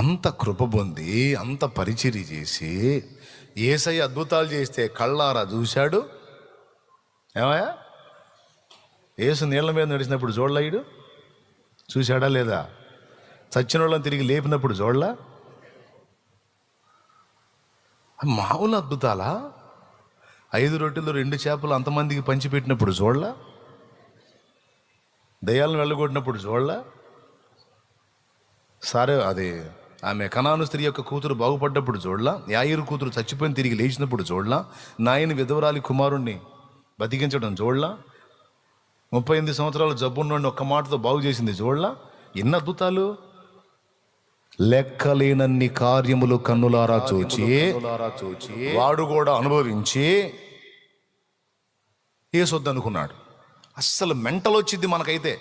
అంత కృప పొంది అంత పరిచర్య చేసి యేసయ్య అద్భుతాలు చేస్తే కళ్ళారా చూశాడు. ఏమయ్యా, యేసు నీళ్ళ మీద నడిచినప్పుడు చూడలేడు, చూశాడా లేదా? చచ్చిన వాళ్ళని తిరిగి లేపినప్పుడు చూడలా? మామూలు అద్భుతాలా? 5 రొట్టెలు 2 చేపలు అంతమందికి పంచిపెట్టినప్పుడు చూడలా? దయ్యాలను వెళ్ళగొట్టినప్పుడు చూడలా? సరే, అది ఆమె కనాను స్త్రీ యొక్క కూతురు బాగుపడ్డప్పుడు చూడలా? యాయిరు కూతురు చచ్చిపోయిన తిరిగి లేచినప్పుడు చూడలా? నాయని విధవరాలి కుమారుణ్ణి బతికించడం చూడలా? 38 సంవత్సరాలు జబ్బున్నోడిని ఒక్క మాటతో బాగు చేసింది చూడలా? ఎన్ని అద్భుతాలు! లెక్కలేనన్ని కార్యములు కన్నులారా చూచి వాడు కూడా అనుభవించి యేసొద్దు అనుకున్నాడు. అస్సలు మెంటల్ వచ్చింది మనకైతే,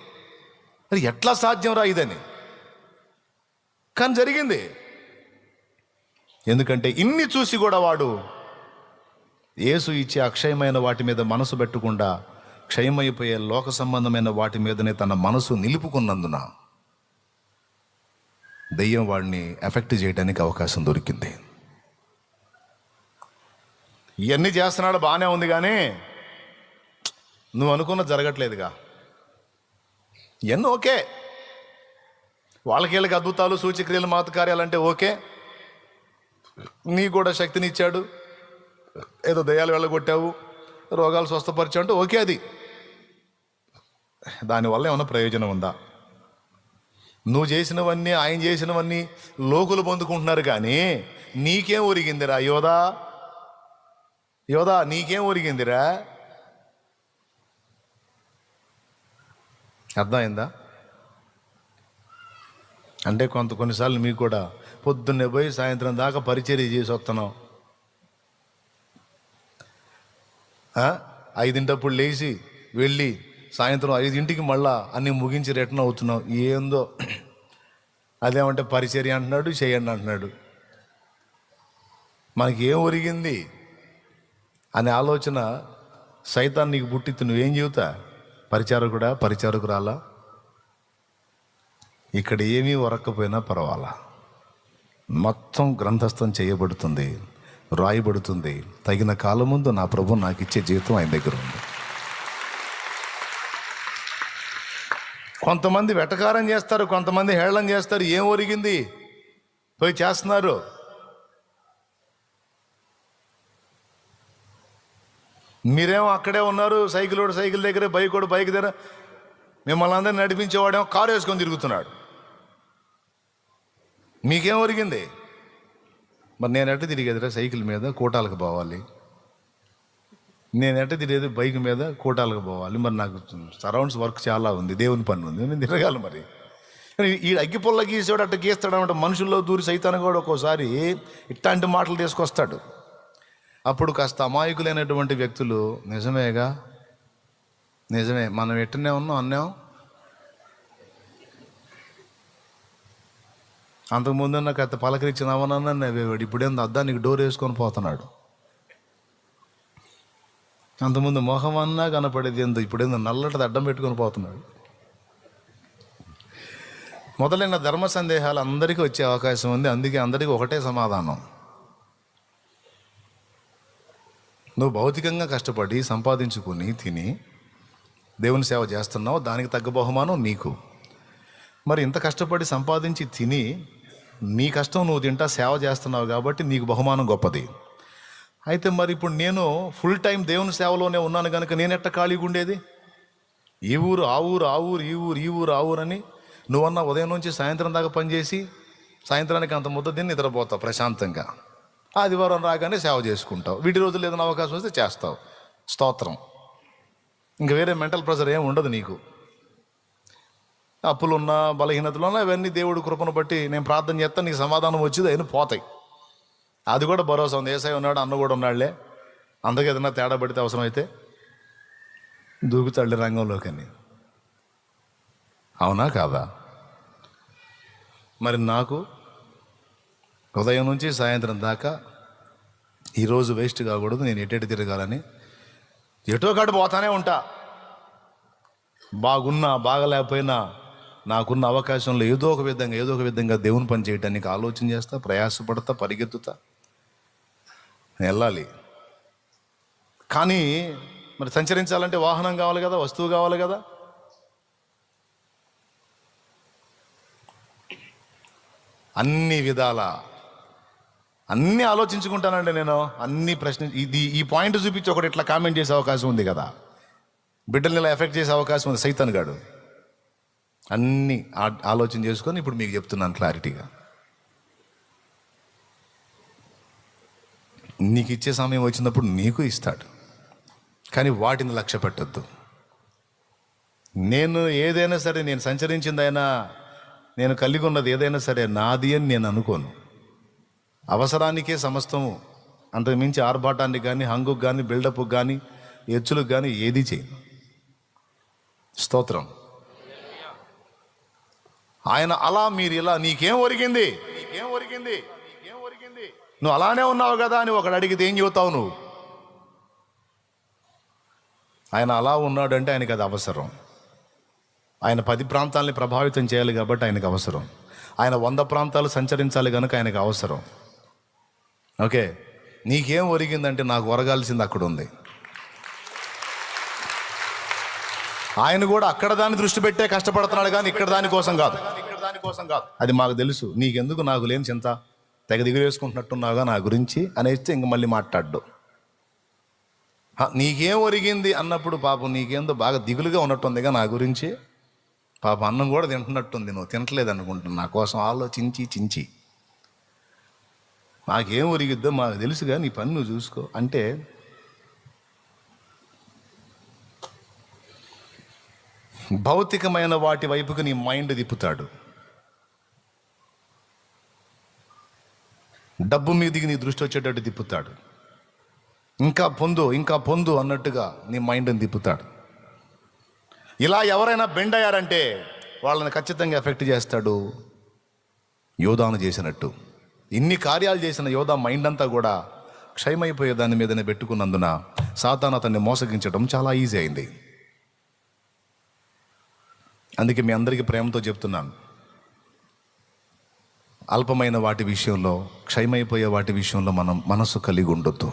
మరి ఎట్లా సాధ్యం రా ఇదని. కానీ జరిగింది. ఎందుకంటే ఇన్ని చూసి కూడా వాడు యేసు ఇచ్చే అక్షయమైన వాటి మీద మనసు పెట్టకుండా క్షయమైపోయే లోక సంబంధమైన వాటి మీదనే తన మనసు నిలుపుకున్నందున దెయ్యం వాడిని ఎఫెక్ట్ చేయడానికి అవకాశం దొరికింది. ఇవన్నీ చేస్తున్నాడు, బాగానే ఉంది, కానీ నువ్వు అనుకున్న జరగట్లేదుగా. ఇవన్నీ ఓకే, వాళ్ళకి వీళ్ళకి అద్భుతాలు సూచక్రియలు మాతకార్యాలంటే ఓకే. నీ కూడా శక్తిని ఇచ్చాడు, ఏదో దయ్యాలు వెళ్ళగొట్టావు, రోగాలు స్వస్థపరిచావు అంటే ఓకే. అది దానివల్ల ఏమైనా ప్రయోజనం ఉందా? నువ్వు చేసినవన్నీ ఆయన చేసినవన్నీ లోకులు పొందుకుంటున్నారు, కానీ నీకేం ఒరిగిందిరా యోధా? యోధా, నీకేం ఒరిగిందిరా? అర్థమైందా? అంటే కొన్నిసార్లు మీకు కూడా పొద్దున్నే పోయి సాయంత్రం దాకా పరిచర్య చేసి వస్తున్నాం, 5 లేచి వెళ్ళి సాయంత్రం 5 మళ్ళా అన్నీ ముగించి రిటర్న్ అవుతున్నాం. ఏందో అదేమంటే పరిచర్య అంటున్నాడు, చేయండి అంటున్నాడు. మనకి ఏం ఒరిగింది అనే ఆలోచన సైతాన్ నీకు పుట్టిత్తు. నువ్వేం చెబుతా? పరిచారకురాలా? ఇక్కడ ఏమీ ఒరక్కపోయినా పర్వాలా, మొత్తం గ్రంథస్థం చేయబడుతుంది, రాయబడుతుంది. తగిన కాలం ముందు నా ప్రభు నాకు ఇచ్చే జీవితం ఆయన దగ్గర ఉంది. కొంతమంది వెటకారం చేస్తారు, కొంతమంది హేళన చేస్తారు. ఏం ఒరిగింది? పోయి చేస్తున్నారు. మీరేమో అక్కడే ఉన్నారు, సైకిల్ దగ్గర, బైక్ దగ్గర. మిమ్మల్ని అందరినీ నడిపించేవాడేమో కారు వేసుకొని తిరుగుతున్నాడు. మీకేం ఒరిగింది? మరి నేను ఎట్ట తిరిగేదిరా సైకిల్ మీద కోటాలకు పోవాలి, నేను ఎట్ట తిరిగేది బైక్ మీద కోటాలకు పోవాలి. మరి నాకు సరౌండ్స్ వర్క్ చాలా ఉంది, దేవుని పని ఉంది, నేను తిరగాలి. మరి ఈ అగ్గిపుల్ల గీసాడు అట్ట గీస్తాడనమాట. మనుషుల్లో దూరి సైతాన్ కూడా ఒక్కోసారి ఇట్లాంటి మాటలు తీసుకొస్తాడు. అప్పుడు కాస్త అమాయకులైనటువంటి వ్యక్తులు నిజమే, మనం ఎట్టనే ఉన్నాం అన్నాం. అంతకుముందు నాకు అత్త పలకరించిన అవనన్నా నవ్వేవాడు, ఇప్పుడేందో అద్దా నీకు డోర్ వేసుకొని పోతున్నాడు. అంతకుముందు మొహం అన్నా కనపడేది ఏందో, ఇప్పుడేందో నల్లటిది అడ్డం పెట్టుకొని పోతున్నాడు. మొదలైన ధర్మ సందేహాలు అందరికీ వచ్చే అవకాశం ఉంది. అందుకే అందరికీ ఒకటే సమాధానం: నువ్వు భౌతికంగా కష్టపడి సంపాదించుకుని తిని దేవుని సేవ చేస్తున్నావు, దానికి తగ్గ బహుమానం నీకు. మరి ఇంత కష్టపడి సంపాదించి తిని నీ కష్టం నువ్వు తింటా సేవ చేస్తున్నావు కాబట్టి నీకు బహుమానం గొప్పది. అయితే మరి ఇప్పుడు నేను ఫుల్ టైం దేవుని సేవలోనే ఉన్నాను కనుక నేను ఎట్ట ఖాళీగా ఉండేది? ఈ ఊరు ఆ ఊరు, ఆ ఊరు ఈ ఊరు, ఈ ఊరు ఆ ఊరు అని నువ్వన్నా ఉదయం నుంచి సాయంత్రం దాకా పనిచేసి సాయంత్రానికి అంత ముద్ద తిని నిద్రపోతావు ప్రశాంతంగా. ఆదివారం రాగానే సేవ చేసుకుంటావు. వీటి రోజులు ఏదైనా అవకాశం వస్తే చేస్తావు. స్తోత్రం. ఇంకా వేరే మెంటల్ ప్రెషర్ ఏమి ఉండదు నీకు. అప్పులున్నా బలహీనతలున్నా అవన్నీ దేవుడు కృపను బట్టి నేను ప్రార్థన చేస్తాను, నీకు సమాధానం వచ్చేది అయినా పోతాయి. అది కూడా భరోసా ఉంది. ఏసై ఉన్నాడు, అన్న కూడా ఉన్నాడులే, అందుకే ఏదైనా తేడా పడితే అవసరమైతే దూకుతాడులే రంగంలోకి అని. అవునా కాదా? మరి నాకు ఉదయం నుంచి సాయంత్రం దాకా ఈరోజు వేస్ట్ కాకూడదు, నేను ఎటు తిరగాలని ఎటో కాడు పోతానే ఉంటా. బాగున్నా బాగలేకపోయినా నాకున్న అవకాశంలో ఏదో ఒక విధంగా దేవుని పని చేయడానికి ఆలోచన చేస్తా, ప్రయాసపడతా, పరిగెత్తుతా, వెళ్ళాలి. కానీ మరి సంచరించాలంటే వాహనం కావాలి కదా, వస్తువు కావాలి కదా. అన్ని విధాల అన్నీ ఆలోచించుకుంటానండి నేను. అన్ని ఈ పాయింట్ చూపించి ఒకటి ఇట్లా కామెంట్ చేసే అవకాశం ఉంది కదా, బిడ్డల్ని ఇలా ఎఫెక్ట్ చేసే అవకాశం ఉంది సైతాన్ గాడు. అన్నీ ఆలోచన చేసుకొని ఇప్పుడు మీకు చెప్తున్నాను క్లారిటీగా. నీకు ఇచ్చే సమయం వచ్చినప్పుడు నీకు ఇస్తాడు, కానీ వాటిని లక్ష్య పెట్టద్దు. నేను ఏదైనా సరే, నేను సంచరించిందైనా, నేను కలిగి ఉన్నది ఏదైనా సరే నాది అని నేను అనుకోను. అవసరానికే సమస్తము, అంతకుమించి ఆర్భాటానికి కానీ, హంగుకు కానీ, బిల్డప్కి కానీ, ఎచ్చులకు కానీ ఏది చేయను. స్తోత్రం. ఆయన అలా, మీరు ఇలా, నీకేం ఒరిగింది, నువ్వు అలానే ఉన్నావు కదా అని ఒకడు అడిగితే ఏం చెబుతావు నువ్వు? ఆయన అలా ఉన్నాడంటే ఆయనకి అది అవసరం. ఆయన 10 ప్రాంతాలని ప్రభావితం చేయాలి కాబట్టి ఆయనకు అవసరం. ఆయన 100 ప్రాంతాలు సంచరించాలి కనుక ఆయనకు అవసరం. ఓకే, నీకేం ఒరిగిందంటే నాకు ఒరగాల్సింది అక్కడ ఉంది. ఆయన కూడా అక్కడ దాన్ని దృష్టి పెట్టే కష్టపడుతున్నాడు కానీ ఇక్కడ దానికోసం కాదు. అది మాకు తెలుసు. నీకెందుకు, నాకు లేని చింత, తెగ దిగులు వేసుకుంటున్నట్టున్నావుగా నా గురించి అనేస్తే ఇంక మళ్ళీ మాట్లాడ్డు. నీకేం ఒరిగింది అన్నప్పుడు పాపం నీకేందో బాగా దిగులుగా ఉన్నట్టుందిగా నా గురించి. పాపం అన్నం కూడా తింటున్నట్టుంది, నువ్వు తినట్లేదు అనుకుంటున్నా, నా కోసం ఆలోచించి నాకేం ఒరిగిద్దో మాకు తెలుసుగా, నీ పని నువ్వు చూసుకో అంటే భౌతికమైన వాటి వైపుకు నీ మైండ్ తిప్పుతాడు. డబ్బు మీదికి నీ దృష్టి వచ్చేటట్టు తిప్పుతాడు. ఇంకా పొందు అన్నట్టుగా నీ మైండ్ని తిప్పుతాడు. ఇలా ఎవరైనా బెండ్ అయ్యారంటే వాళ్ళని ఖచ్చితంగా ఎఫెక్ట్ చేస్తాడు, యోధాను చేసినట్టు. ఇన్ని కార్యాలు చేసిన యోధా మైండ్ అంతా కూడా క్షయమైపోయే దాని మీదనే పెట్టుకున్నందున సాతాను అతన్ని మోసగించడం చాలా ఈజీ అయింది. అందుకే మీ అందరికీ ప్రేమతో చెప్తున్నాను, అల్పమైన వాటి విషయంలో, క్షయమైపోయే వాటి విషయంలో మనం మనసు కలిగి ఉండొద్దు.